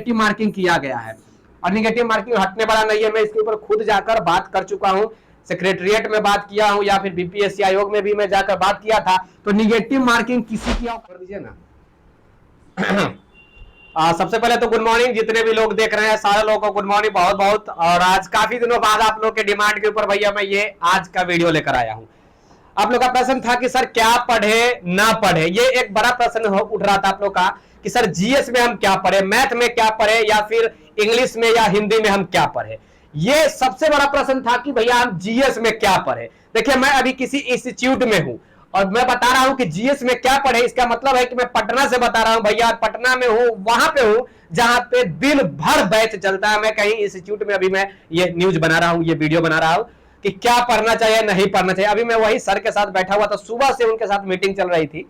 Negative marking किया गया है। और निगेटिव मार्किंग हटने वाला नहीं है, मैं इसके ऊपर खुद जाकर बात कर चुका हूं, सेक्रेटरिएट में बात किया हूं या फिर बीपीएससी आयोग में भी मैं जाकर बात किया था। तो निगेटिव मार्किंग किसी की कर दीजिए ना। सबसे पहले तो गुड मॉर्निंग, जितने भी लोग देख रहे हैं सारे लोगों को गुड मॉर्निंग बहुत बहुत। और आज काफी दिनों बाद आप लोग के डिमांड के ऊपर भैया मैं ये आज का वीडियो लेकर आया हूं। आप लोग का प्रश्न था कि सर क्या पढ़े ना पढ़े, ये एक बड़ा प्रश्न उठ रहा था आप लोग का कि सर जीएस में हम क्या पढ़े, मैथ में क्या पढ़े या फिर इंग्लिश में या हिंदी में हम क्या पढ़े। ये सबसे बड़ा प्रश्न था कि भैया हम जीएस में क्या पढ़े। देखिए मैं अभी किसी इंस्टीट्यूट में हूं और मैं बता रहा हूं कि जीएस में क्या पढ़े, इसका मतलब है कि मैं पटना से बता रहा हूं भैया, पटना में हूं, वहां पे हूं जहां पे दिन भर बैच चलता है। मैं कहीं इंस्टीट्यूट में अभी मैं ये न्यूज बना रहा हूं, ये वीडियो बना रहा हूं कि क्या पढ़ना चाहिए नहीं पढ़ना चाहिए। अभी मैं वही सर के साथ बैठा हुआ था, सुबह से उनके साथ मीटिंग चल रही थी,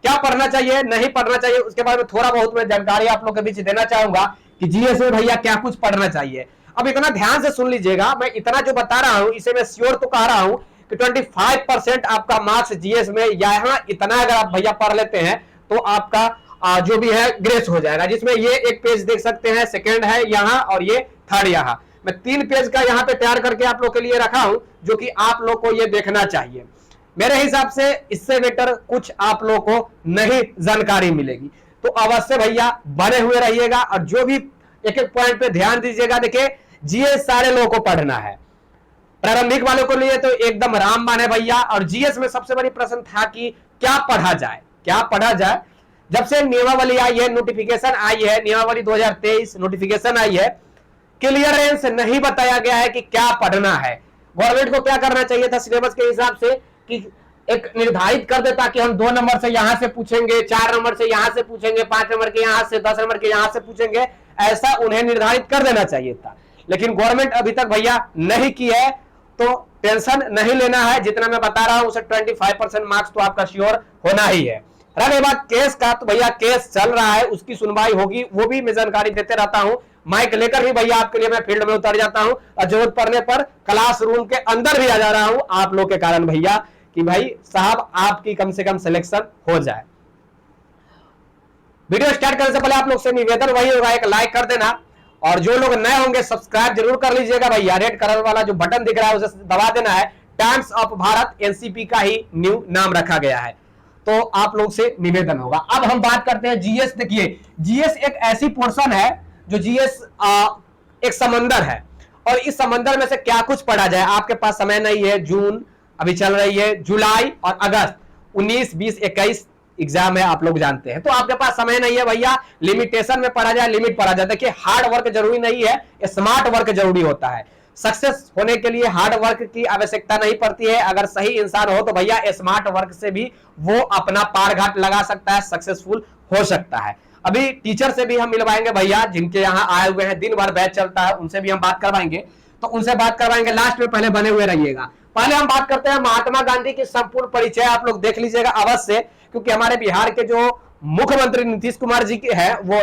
क्या पढ़ना चाहिए नहीं पढ़ना चाहिए उसके बारे में थोड़ा बहुत मैं जानकारी आप लोग के बीच देना चाहूंगा कि जीएस में भैया क्या कुछ पढ़ना चाहिए। अब इतना ध्यान से सुन लीजिएगा, मैं इतना जो बता रहा हूं इसे मैं श्योर तो कह रहा हूं कि 25% आपका मार्क्स जीएस में यहाँ इतना अगर आप भैया पढ़ लेते हैं तो आपका जो भी है ग्रेस हो जाएगा। जिसमें ये एक पेज देख सकते हैं, सेकेंड है यहाँ और ये थर्ड यहाँ, मैं 3 पेज का यहाँ पे तैयार करके आप लोग के लिए रखा हूं जो कि आप लोग को ये देखना चाहिए। मेरे हिसाब से इससे बेटर कुछ आप लोग को नहीं जानकारी मिलेगी, तो अवश्य भैया बने हुए रहिएगा और जो भी एक एक पॉइंट पे ध्यान दीजिएगा। देखिए जीएस सारे लोगों को पढ़ना है, प्रारंभिक वालों को लिए तो एकदम रामबाण है भैया। और जीएस में सबसे बड़ी प्रश्न था कि क्या पढ़ा जाए, क्या पढ़ा जाए। जब से नियमावली आई है, नोटिफिकेशन आई है, नियमावली 2023 नोटिफिकेशन आई है, क्लियरेंस नहीं बताया गया है कि क्या पढ़ना है। गवर्नमेंट को क्या करना चाहिए था सिलेबस के हिसाब से कि एक निर्धारित कर देता कि हम 2 नंबर से यहां से पूछेंगे, 4 नंबर से यहां से पूछेंगे, 5 नंबर के यहां से, 10 नंबर के यहां से पूछेंगे, ऐसा उन्हें निर्धारित कर देना चाहिए था। लेकिन गवर्नमेंट अभी तक भैया नहीं की है, तो टेंशन नहीं लेना है। जितना मैं बता रहा हूं उसे 25% मार्क्स तो आपका श्योर होना ही है। रही बात केस का, तो भैया केस चल रहा है, उसकी सुनवाई होगी, वो भी मैं जानकारी देते रहता हूं। माइक लेकर भी भैया आपके लिए मैं फील्ड में उतर जाता हूं और जरूरत पड़ने पर क्लासरूम के अंदर भी आ जा रहा हूं आप लोग के कारण भैया, कि भाई साहब आपकी कम से कम सिलेक्शन हो जाए। वीडियो स्टार्ट करने से पहले आप लोग से निवेदन वही होगा, एक लाइक कर देना और जो लोग नए होंगे सब्सक्राइब जरूर कर लीजिएगा भैया। रेड कलर वाला जो बटन दिख रहा है उसे दबा देना है। टाइम्स ऑफ भारत एनसीपी का ही न्यू नाम रखा गया है, तो आप लोग से निवेदन होगा। अब हम बात करते हैं जीएस। देखिए जीएस एक ऐसी पोर्शन है जो जीएस एक समंदर है और इस समंदर में से क्या कुछ पढ़ा जाए। आपके पास समय नहीं है, जून अभी चल रही है, जुलाई और अगस्त 19, 20, 21 एग्जाम है, आप लोग जानते हैं, तो आपके पास समय नहीं है भैया। लिमिटेशन में पढ़ा जाए, लिमिट पढ़ा जाए। देखिए हार्ड वर्क जरूरी नहीं है, स्मार्ट वर्क जरूरी होता है। सक्सेस होने के लिए हार्ड वर्क की आवश्यकता नहीं पड़ती है। अगर सही इंसान हो तो भैया स्मार्ट वर्क से भी वो अपना पार घाट लगा सकता है, सक्सेसफुल हो सकता है। अभी टीचर से भी हम मिलवाएंगे भैया, जिनके यहाँ आए हुए हैं, दिन भर बैच चलता है, उनसे भी हम बात करवाएंगे, तो उनसे बात करवाएंगे लास्ट में। पहले बने हुए रहिएगा। पहले हम बात करते हैं महात्मा गांधी की संपूर्ण परिचय, आप लोग देख लीजिएगा अवश्य, क्योंकि हमारे बिहार के जो मुख्यमंत्री नीतीश कुमार जी के हैं वो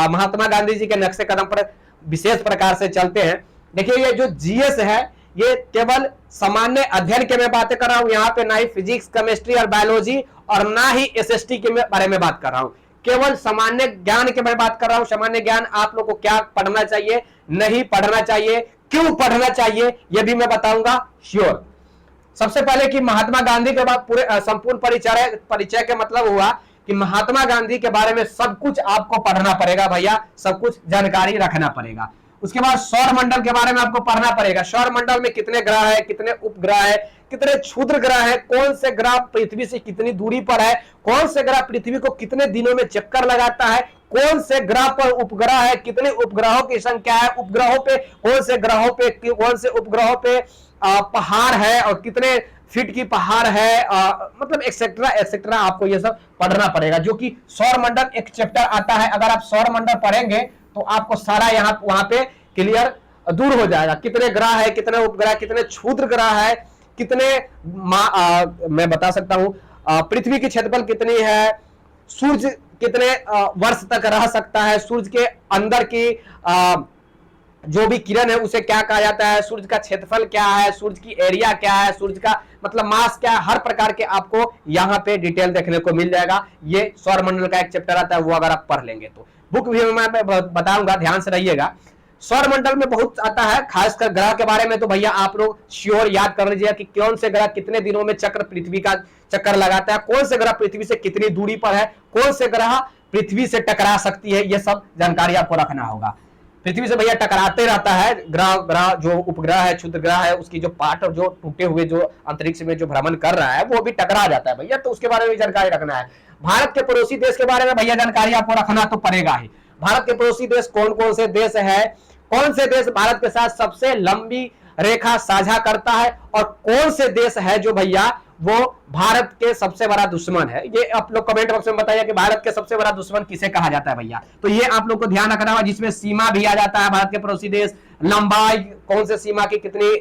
महात्मा गांधी जी के नक्शे कदम पर विशेष प्रकार से चलते हैं। देखिए ये जो जीएस है ये केवल सामान्य अध्ययन के मैं बातें कर रहा हूं, यहाँ पे ना ही फिजिक्स, केमिस्ट्री और बायोलॉजी और ना ही एसएसटी के बारे में बात कर रहा हूं, केवल सामान्य ज्ञान के मैं बात कर रहा हूं। सामान्य ज्ञान आप लोग को क्या पढ़ना चाहिए, नहीं पढ़ना चाहिए, क्यों पढ़ना चाहिए, यह भी मैं बताऊंगा श्योर। सबसे पहले कि महात्मा गांधी के बाद पूरे संपूर्ण परिचय के मतलब हुआ कि महात्मा गांधी के बारे में सब कुछ आपको पढ़ना पड़ेगा भैया, सब कुछ जानकारी रखना पड़ेगा। उसके बाद सौर मंडल के बारे में आपको पढ़ना पड़ेगा। सौर मंडल में कितने ग्रह है, कितने उपग्रह है, कितने क्षुद्र ग्रह है, कौन से ग्रह पृथ्वी से कितनी दूरी पर है, कौन से ग्रह पृथ्वी को कितने दिनों में चक्कर लगाता है, कौन से ग्रह पर उपग्रह है, कितने उपग्रहों की संख्या है, उपग्रहों पे कौन से ग्रहों पे कौन से उपग्रहों पे पहाड़ है और कितने फीट की पहाड़ है, मतलब एक्सेट्रा एक्सेट्रा आपको ये सब पढ़ना पड़ेगा। जो कि सौर मंडल एक चैप्टर आता है, अगर आप सौर मंडल पढ़ेंगे तो आपको सारा यहाँ वहां पे क्लियर दूर हो जाएगा। कितने ग्रह है, कितने उपग्रह, कितने क्षुद्र ग्रह है, कितने मैं बता सकता हूं पृथ्वी की क्षेत्रफल कितनी है, सूर्य कितने वर्ष तक रह सकता है, सूर्य के अंदर की जो भी किरण है उसे क्या कहा जाता है, सूर्य का क्षेत्रफल क्या है, सूर्य की एरिया क्या है, सूर्य का मतलब मास क्या है, हर प्रकार के आपको यहाँ पे डिटेल देखने को मिल जाएगा। ये सौर मंडल का एक चैप्टर आता है, वो अगर आप पढ़ लेंगे तो बुक भी मैं बताऊंगा, ध्यान से रहिएगा। सौर मंडल में बहुत आता है, खासकर ग्रह के बारे में तो भैया आप लोग श्योर याद कर लीजिएगा कि कौन से ग्रह कितने दिनों में चक्र पृथ्वी का चक्कर लगाता है, कौन से ग्रह पृथ्वी से कितनी दूरी पर है, कौन से ग्रह पृथ्वी से टकरा सकती है, ये सब जानकारी आपको रखना होगा। पृथ्वी से भैया टकराते रहता है ग्रह जो उपग्रह है, क्षुद्र ग्रह है, उसकी जो पार्ट जो टूटे हुए जो अंतरिक्ष में जो भ्रमण कर रहा है वो भी टकरा जाता है भैया, तो उसके बारे में जानकारी रखना है। भारत के पड़ोसी देश के बारे में भैया जानकारी आपको रखना तो पड़ेगा ही। भारत के पड़ोसी देश कौन कौन से देश है, कौन से देश भारत के साथ सबसे लंबी रेखा साझा करता है, और कौन से देश है जो भैया वो भारत के सबसे बड़ा दुश्मन है, ये आप लोग कमेंट बॉक्स में बताइए कि भारत के सबसे बड़ा दुश्मन किसे कहा जाता है भैया। तो ये आप लोग को ध्यान रखना होगा, जिसमें सीमा भी आ जाता है, भारत के पड़ोसी देश, लंबाई, कौन से सीमा की कितनी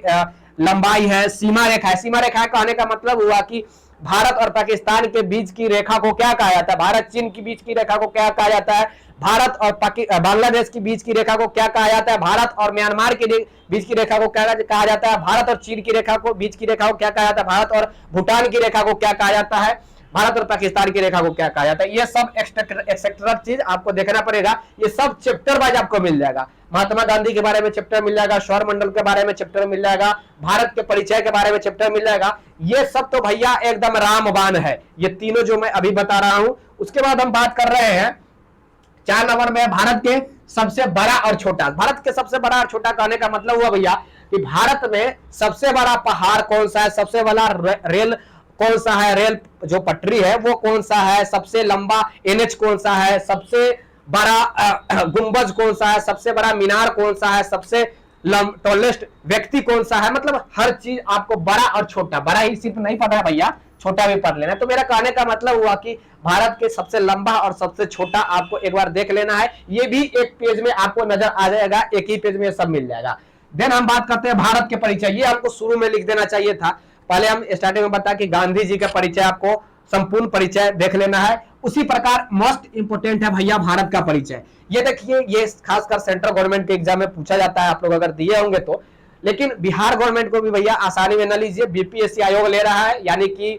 लंबाई है, सीमा रेखा है। सीमा रेखा कहने का मतलब हुआ कि भारत और पाकिस्तान के बीच की रेखा को क्या कहा जाता है, भारत चीन के बीच की रेखा को क्या कहा जाता है, भारत और बांग्लादेश के बीच की रेखा को क्या कहा जाता है, भारत और म्यांमार के बीच की रेखा को क्या कहा जाता है, भारत और चीन की रेखा को बीच की रेखा को क्या कहा जाता है, भारत और भूटान की रेखा को क्या कहा जाता है, भारत और पाकिस्तान की रेखा को क्या कहा जाता है। ये सब एक्सेट्रा चीज आपको देखना पड़ेगा, ये सब चैप्टर वाइज आपको मिल जाएगा। महात्मा गांधी के बारे में चैप्टर मिल जाएगा, सौर मंडल के बारे में चैप्टर मिल जाएगा, भारत के परिचय के बारे में चैप्टर मिल जाएगा। ये सब तो भैया एकदम रामबाण है, ये तीनों जो मैं अभी बता रहा हूं। उसके बाद हम बात कर रहे हैं 4 नंबर में भारत के सबसे बड़ा और छोटा। भारत के सबसे बड़ा और छोटा कहने का मतलब हुआ भैया कि भारत में सबसे बड़ा पहाड़ कौन सा है, सबसे बड़ा रेल कौन सा है, रेल जो पटरी है वो कौन सा है, सबसे लंबा एनएच कौन सा है, सबसे बड़ा गुंबज कौन सा है, सबसे बड़ा मीनार कौन सा है, सबसे टॉलेस्ट व्यक्ति कौन सा है। मतलब हर चीज आपको बड़ा और छोटा, बड़ा ही सिर्फ नहीं पढ़ना भैया, छोटा भी पढ़ लेना। तो मेरा कहने का मतलब हुआ कि भारत के सबसे लंबा और सबसे छोटा आपको एक बार देख लेना है, ये भी एक पेज में आपको नजर आ जाएगा, एक ही पेज में सब मिल जाएगा। देन हम बात करते हैं भारत के परिचय, ये हमको शुरू में लिख देना चाहिए था, पहले हम स्टार्टिंग में बता कि गांधी जी का परिचय आपको संपूर्ण परिचय देख लेना है। उसी प्रकार मोस्ट इंपोर्टेंट है भैया भारत का परिचय। ये देखिए, ये खासकर सेंट्रल गवर्नमेंट के एग्जाम में पूछा जाता है, आप लोग अगर दिए होंगे तो। लेकिन बिहार गवर्नमेंट को भी भैया आसानी में न लीजिए, बीपीएससी आयोग ले रहा है, यानी कि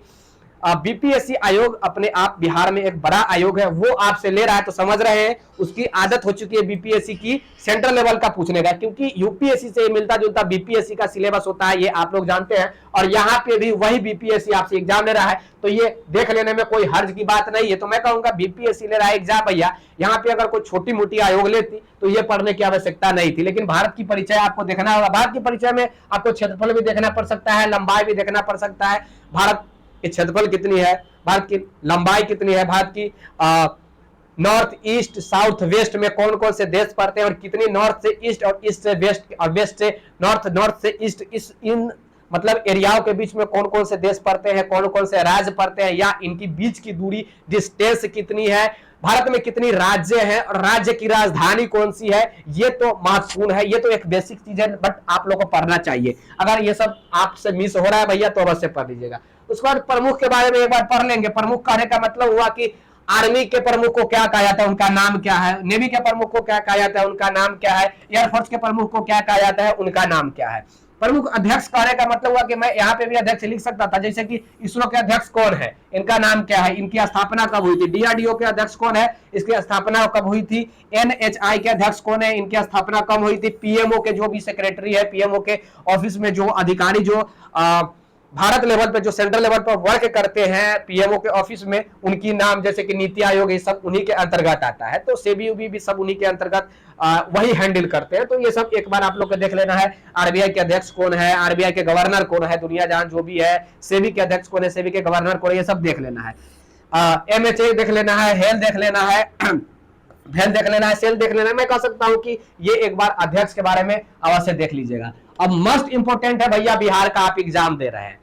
बीपीएससी आयोग अपने आप बिहार में एक बड़ा आयोग है, वो आपसे ले रहा है, तो समझ रहे हैं उसकी आदत हो चुकी है बीपीएससी की सेंट्रल लेवल का पूछने का, क्योंकि यूपीएससी से मिलता जुलता बीपीएससी का सिलेबस होता है, ये आप लोग जानते हैं। और यहाँ पे भी वही बीपीएससी आपसे एग्जाम ले रहा है, तो ये देख लेने में कोई हर्ज की बात नहीं है। तो मैं कहूंगा बीपीएससी ले रहा है एग्जाम भैया, यहाँ पे अगर कोई छोटी मोटी आयोग लेती तो ये पढ़ने की आवश्यकता नहीं थी। लेकिन भारत की परिचय आपको देखना होगा, भारत की परिचय में आपको क्षेत्रफल भी देखना पड़ सकता है, लंबाई भी देखना पड़ सकता है, भारत की क्षेत्रफल कितनी है, भारत की लंबाई कितनी है, भारत की नॉर्थ ईस्ट साउथ वेस्ट में कौन कौन से देश पड़ते हैं, और कितनी नॉर्थ से ईस्ट और ईस्ट से वेस्ट और वेस्ट से नॉर्थ, नॉर्थ से ईस्ट, इस इन मतलब एरियाओं के बीच में कौन कौन से देश पड़ते हैं, कौन कौन से राज्य पड़ते हैं, या इनकी बीच की दूरी डिस्टेंस कितनी है, भारत में कितनी राज्य हैं और राज्य की राजधानी कौन सी है, ये तो महत्वपूर्ण है, ये तो एक बेसिक चीज है, बट आप लोगों को पढ़ना चाहिए। अगर ये सब आपसे मिस हो रहा है भैया तो अवश्य पढ़ लीजिएगा। उसके बाद प्रमुख के बारे में एक बार पढ़ लेंगे। प्रमुख कहने का मतलब हुआ कि आर्मी के प्रमुख को क्या कहा जाता है, उनका नाम क्या है, नेवी के प्रमुख को क्या कहा जाता है, उनका नाम क्या है, एयरफोर्स के प्रमुख को क्या कहा जाता है, उनका नाम क्या है। प्रमुख अध्यक्ष कहने का मतलब हुआ कि मैं यहाँ पे भी अध्यक्ष लिख सकता था, जैसे कि इसरो के अध्यक्ष कौन है, इनका नाम क्या है, इनकी स्थापना कब हुई थी, डीआरडीओ के अध्यक्ष कौन है, इसकी स्थापना कब हुई थी, एनएचआई के अध्यक्ष कौन है, इनकी स्थापना कब हुई थी, पीएमओ के जो भी सेक्रेटरी है, पीएमओ के ऑफिस में जो अधिकारी जो भारत लेवल पे जो सेंट्रल लेवल पर वर्क करते हैं पीएमओ के ऑफिस में, उनकी नाम जैसे कि नीति आयोग, ये सब उन्हीं के अंतर्गत आता है। तो सेबी उबी भी सब उन्हीं के अंतर्गत वही हैंडल करते हैं। तो ये सब एक बार आप लोग को देख लेना है। आरबीआई के अध्यक्ष कौन है, आरबीआई के गवर्नर कौन है, दुनिया जान जो भी है, सेबी के अध्यक्ष कौन है, सेबी के गवर्नर कौन है, ये सब देख लेना है। एमएचए देख लेना है, हेल्थ देख लेना है, हेल्थ देख लेना है, सेल देख लेना है। मैं कह सकता हूं कि ये एक बार अध्यक्ष के बारे में अवश्य देख लीजिएगा। अब मोस्ट इंपोर्टेंट है भैया बिहार का आप एग्जाम दे रहे हैं,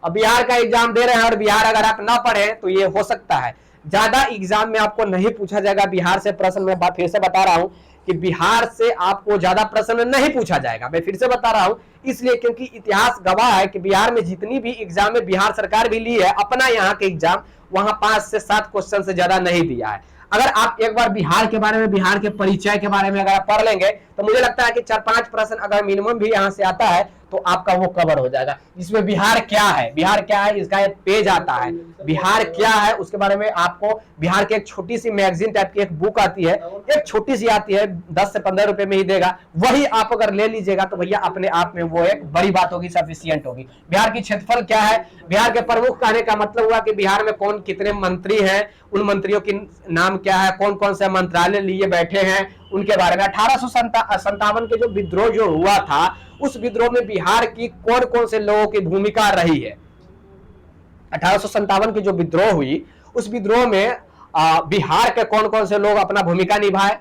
अब बिहार का एग्जाम दे रहे हैं और बिहार अगर आप ना पढ़े तो ये हो सकता है ज्यादा एग्जाम में आपको नहीं पूछा जाएगा बिहार से प्रश्न। मैं फिर से बता रहा हूं कि बिहार से आपको ज्यादा प्रश्न नहीं पूछा जाएगा, मैं फिर से बता रहा हूं इसलिए क्योंकि इतिहास गवाह है कि बिहार में जितनी भी एग्जाम में बिहार सरकार भी ली है अपना यहाँ के एग्जाम, वहां 5 से 7 क्वेश्चन से ज्यादा नहीं दिया है। अगर आप एक बार बिहार के बारे में, बिहार के परिचय के बारे में अगर आप पढ़ लेंगे तो मुझे लगता है कि 4-5 प्रश्न अगर मिनिमम भी यहाँ से आता है तो आपका वो कवर हो जाएगा। इसमें बिहार क्या है, बिहार क्या है, इसका एक पेज आता है, बिहार क्या है उसके बारे में आपको, बिहार की एक छोटी सी मैगजीन टाइप की एक बुक आती है, एक छोटी सी आती है, 10 से 15 रुपए में ही देगा, वही आप अगर ले लीजिएगा तो भैया अपने आप में वो एक बड़ी बात होगी, सफिशियंट होगी। बिहार की क्षेत्रफल क्या है, बिहार के प्रमुख कहने का मतलब हुआ कि बिहार में कौन कितने मंत्री हैं, उन मंत्रियों के नाम क्या है, कौन कौन से मंत्रालय लिए बैठे हैं, उनके बारे में। 1857 के जो विद्रोह जो हुआ था, उस विद्रोह में बिहार की कौन कौन से लोगों की भूमिका रही है। 1857 की जो विद्रोह हुई, उस विद्रोह में बिहार के कौन कौन से लोग अपना भूमिका निभाए।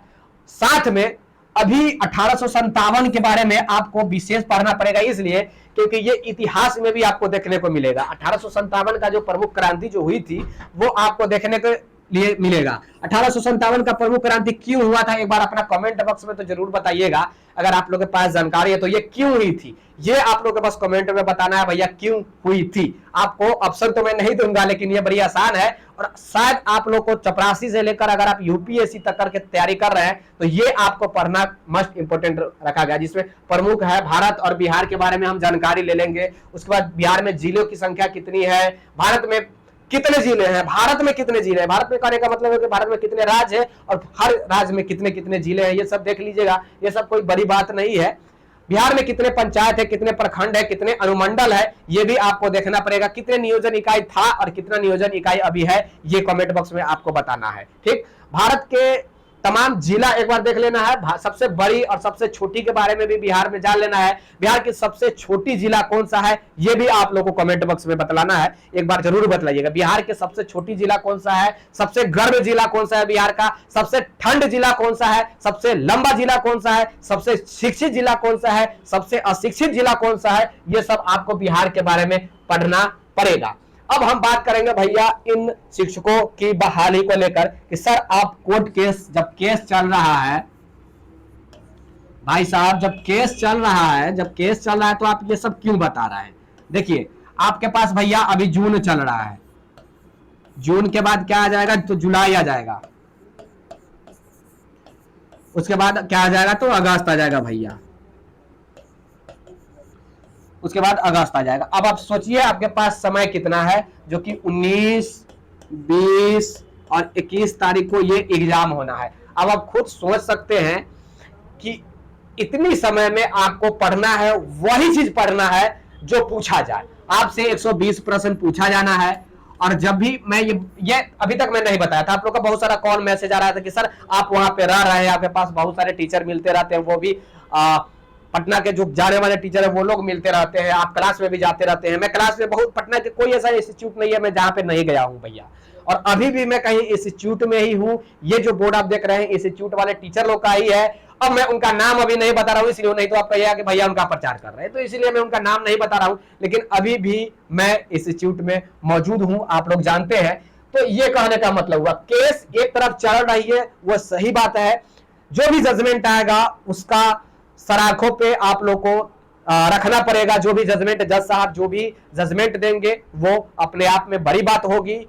साथ में अभी 1857 के बारे में आपको विशेष पढ़ना पड़ेगा, इसलिए क्योंकि ये इतिहास में भी आपको देखने को मिलेगा। 1857 का जो प्रमुख क्रांति जो हुई थी वो आपको देखने के लिए मिलेगा। 1857 का प्रमुख क्रांति क्यों हुआ था, एक बार अपना कमेंट बॉक्स में तो जरूर बताइएगा। अगर आप लोगों के पास जानकारी है तो ये क्यों हुई थी, ये आप लोगों के पास कमेंट में बताना है भैया क्यों हुई थी। आपको ऑप्शन तो मैं नहीं दूंगा, लेकिन ये बड़ी आसान है और शायद आप लोग को चपरासी से लेकर अगर आप यूपीएससी तक करके तैयारी कर रहे हैं तो ये आपको पढ़ना मस्ट इंपोर्टेंट रखा गया, जिसमें प्रमुख है भारत और बिहार के बारे में हम जानकारी ले लेंगे। उसके बाद बिहार में जिलों की संख्या कितनी है, भारत में कितने जिले हैं, भारत में कितने जिले हैं, भारत में कहने का मतलब है कि भारत में कितने राज्य हैं और हर राज्य में कितने कितने जिले हैं, ये सब देख लीजिएगा। ये सब कोई बड़ी बात नहीं है। बिहार में कितने पंचायत है, कितने प्रखंड है, कितने अनुमंडल है, ये भी आपको देखना पड़ेगा। कितने नियोजन इकाई था और कितना नियोजन इकाई अभी है, ये कमेंट बॉक्स में आपको बताना है। ठीक, भारत के तमाम जिला एक बार देख लेना है, सबसे बड़ी और सबसे छोटी के बारे में भी बिहार में जान लेना है। बिहार की सबसे छोटी जिला कौन सा है, ये भी आप लोगों को कमेंट बॉक्स में बतलाना है, एक बार जरूर बतलाइएगा। बिहार के सबसे छोटी जिला कौन सा है, सबसे गर्म जिला कौन सा है बिहार का, सबसे ठंड जिला कौन सा है, सबसे लंबा जिला कौन सा है, सबसे शिक्षित जिला कौन सा है, सबसे अशिक्षित जिला कौन सा है, ये सब आपको बिहार के बारे में पढ़ना पड़ेगा। अब हम बात करेंगे भैया इन शिक्षकों की बहाली को लेकर कि सर आप कोर्ट केस, जब केस चल रहा है भाई साहब, जब केस चल रहा है तो आप ये सब क्यों बता रहे हैं। देखिए आपके पास भैया अभी जून चल रहा है, जून के बाद क्या आ जाएगा तो जुलाई आ जाएगा, उसके बाद क्या आ जाएगा तो अगस्त आ जाएगा भैया, उसके बाद अगस्त आ जाएगा। अब आप सोचिए आपके पास समय कितना है, जो कि 19, 20 और 21 तारीख को ये एग्जाम होना है। अब आप खुद सोच सकते हैं कि इतनी समय में आपको पढ़ना है, वही चीज पढ़ना है जो पूछा जाए। आपसे 120 प्रश्न पूछा जाना है। और जब भी मैं ये अभी तक मैं नहीं बताया था, आप लोग का बहुत सारा कॉल मैसेज आ रहा था कि सर आप वहां पे रह रहे हैं, आपके पास बहुत सारे टीचर मिलते रहते हैं, वो भी पटना के जो जाने वाले टीचर है वो लोग मिलते रहते हैं, आप क्लास में भी जाते रहते हैं। मैं क्लास में बहुत, पटना के कोई ऐसा इंस्टीट्यूट नहीं है मैं जहां पे नहीं गया हूं भैया, और अभी भी मैं कहीं इंस्टीट्यूट में ही हूं। ये जो बोर्ड आप देख रहे हैं इंस्टीट्यूट वाले टीचर लोग का ही है। अब मैं उनका नाम अभी नहीं बता रहा हूं, इसलिए नहीं तो आप कहिएगा कि भैया उनका प्रचार कर रहे हैं, तो इसलिए मैं उनका नाम नहीं बता रहा हूं, लेकिन अभी भी मैं इंस्टीट्यूट में मौजूद हूं, आप लोग जानते हैं। तो ये कहने का मतलब हुआ केस एक तरफ चल रही है, वो सही बात है। जो भी जजमेंट आएगा उसका सराखों पे आप लोग को रखना पड़ेगा। जो भी जजमेंट जज साहब जो भी जजमेंट देंगे वो अपने आप में बड़ी बात होगी।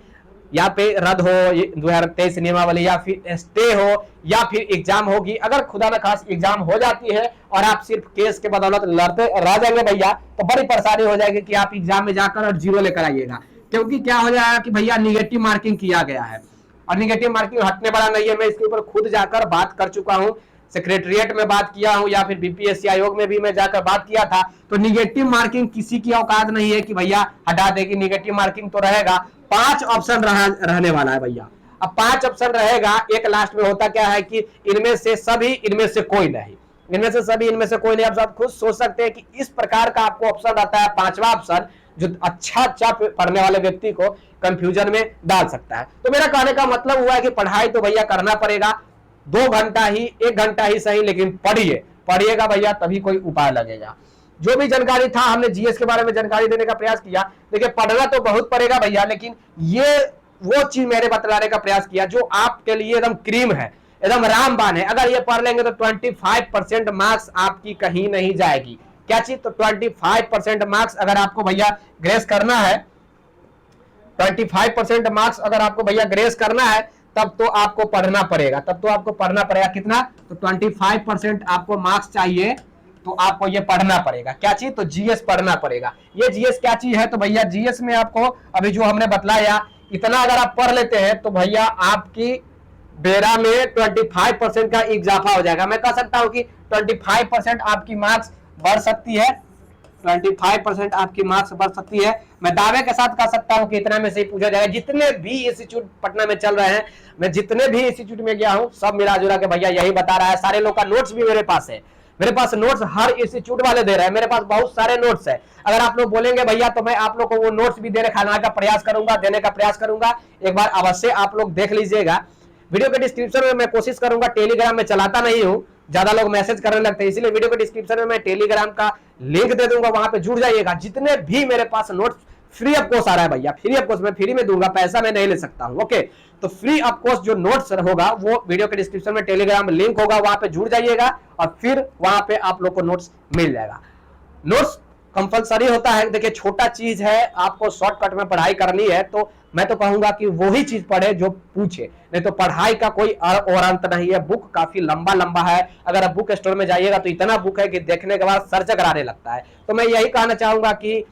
या पे रद्द हो 2023 नियमावली, या फिर स्टे हो, या फिर एग्जाम होगी। अगर खुदा न खास एग्जाम हो जाती है और आप सिर्फ केस के बदौलत लड़ते रह जाएंगे भैया, तो बड़ी परेशानी हो जाएगी कि आप एग्जाम में जाकर और 0 लेकर आइएगा। क्योंकि क्या हो जाएगा कि भैया निगेटिव मार्किंग किया गया है, और निगेटिव मार्किंग हटने वाला नहीं है। मैं इसके ऊपर खुद जाकर बात कर चुका हूं, सेक्रेटरिएट में बात किया हूं, या फिर बीपीएससी आयोग में भी मैं जाकर बात किया था। तो निगेटिव मार्किंग किसी की औकात नहीं है कि भैया हटा देगी, निगेटिव मार्किंग तो रहेगा। 5 ऑप्शन रहने वाला है भैया। अब 5 ऑप्शन रहेगा, एक लास्ट में होता क्या है कि इनमें से सभी, इनमें से कोई नहीं, इनमें से सभी, इनमें से कोई नहीं। आप सब खुद सोच सकते हैं कि इस प्रकार का आपको ऑप्शन आता है, 5वां ऑप्शन, जो अच्छा पढ़ने वाले व्यक्ति को कंफ्यूजन में डाल सकता है। तो मेरा कहने का मतलब हुआ है कि पढ़ाई तो भैया करना पड़ेगा, 2 घंटा ही, 1 घंटा ही सही, लेकिन पढ़िएगा भैया, तभी कोई उपाय लगेगा। जो भी जानकारी था हमने जीएस के बारे में जानकारी देने का प्रयास किया। देखिए पढ़ना तो बहुत पड़ेगा भैया, लेकिन ये वो चीज मेरे बतलाने का प्रयास किया जो आपके लिए एकदम क्रीम है, एकदम रामबान है। अगर ये पढ़ लेंगे तो 25% मार्क्स आपकी कहीं नहीं जाएगी। क्या चीज? तो 25% मार्क्स अगर आपको भैया ग्रेस करना है, 25% मार्क्स अगर आपको भैया ग्रेस करना है, तब तो आपको पढ़ना पड़ेगा। कितना? तो 25% आपको मार्क्स चाहिए तो आपको ये पढ़ना पड़ेगा। क्या चीज? तो जीएस पढ़ना पड़ेगा। ये जीएस क्या चीज है? तो भैया जीएस में आपको अभी जो हमने बतलाया इतना अगर आप पढ़ लेते हैं तो भैया आपकी बेरा में 25% का इजाफा हो जाएगा। मैं कह सकता हूं कि 25% आपकी मार्क्स बढ़ सकती है, 25% आपकी मार्क्स बढ़ सकती है। मैं दावे के साथ कह सकता हूं कि इतना में से ही पूछा जाएगा। जितने भी इंस्टीट्यूट पटना में चल रहे हैं, मैं जितने भी इंस्टीट्यूट में गया हूं सब मिला जुला के भैया यही बता रहा है। सारे लोग का नोट्स भी मेरे पास है, मेरे पास नोट्स हर इंस्टीट्यूट वाले दे रहे हैं, मेरे पास बहुत सारे नोट्स है। अगर आप लोग बोलेंगे भैया तो मैं आप लोग को वो नोट्स भी देने का प्रयास करूंगा, देने का प्रयास करूंगा। एक बार अवश्य आप लोग देख लीजिएगा। वीडियो के डिस्क्रिप्शन में मैं कोशिश करूंगा, टेलीग्राम में चलाता नहीं हूं, ज्यादा लोग मैसेज करने लगते हैं, इसलिए वीडियो के डिस्क्रिप्शन में मैं टेलीग्राम का लिंक दे दूंगा, वहां पे जुड़ जाइएगा। जितने भी मेरे पास नोट्स फ्री ऑफ कॉस्ट आ रहा है भैया, फ्री ऑफ कॉस्ट, मैं फ्री में दूंगा, पैसा मैं नहीं ले सकता हूं। ओके, तो फ्री ऑफ कॉस्ट जो नोट्स होगा वो वीडियो के डिस्क्रिप्शन में टेलीग्राम लिंक होगा, वहां पे जुड़ जाइएगा और फिर वहां पे आप लोग को नोट्स मिल जाएगा। नोट्स कंपलसरी होता है। देखिए छोटा चीज है, आपको शॉर्टकट में पढ़ाई करनी है तो मैं तो कहूंगा कि वही चीज पढ़े जो पूछे, नहीं तो पढ़ाई का कोई और अंत नहीं है। बुक काफी लंबा लंबा है, अगर आप बुक स्टोर में जाइएगा तो इतना बुक है कि देखने के बाद सर चकराने लगता है। तो मैं यही कहना चाहूंगा कि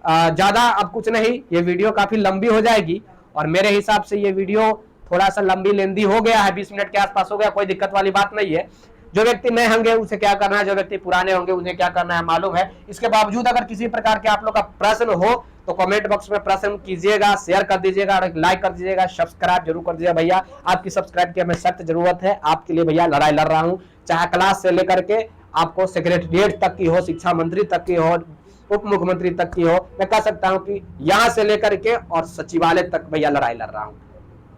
ज्यादा अब कुछ नहीं, ये वीडियो काफी लंबी हो जाएगी और मेरे हिसाब से ये वीडियो थोड़ा सा लंबी लेंदी हो गया है, 20 मिनट के आसपास हो गया, कोई दिक्कत वाली बात नहीं है। जो व्यक्ति नए होंगे उसे क्या करना है, जो व्यक्ति पुराने होंगे उन्हें क्या करना है मालूम है। इसके बावजूद अगर किसी प्रकार के आप लोग का प्रश्न हो तो कमेंट बॉक्स में प्रश्न कीजिएगा, शेयर कर दीजिएगा और लाइक कर दीजिएगा, सब्सक्राइब जरूर कर दीजिएगा भैया। आपकी सब्सक्राइब की हमें सख्त जरूरत है, आपके लिए भैया लड़ाई लड़ रहा हूं, चाहे क्लास से लेकर के आपको सेक्रेटरिएट तक की हो, शिक्षा मंत्री तक की हो, उप मुख्यमंत्री तक की हो, मैं कह सकता हूं कि यहां से लेकर के और सचिवालय तक भैया लड़ाई लड़ रहा हूं।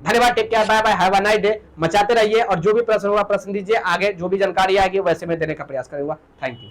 धन्यवाद, take care, bye bye, have a nice day. मचाते रहिए और जो भी प्रश्न होगा प्रश्न दीजिए, आगे जो भी जानकारी आएगी वैसे मैं देने का प्रयास करूंगा। Thank you.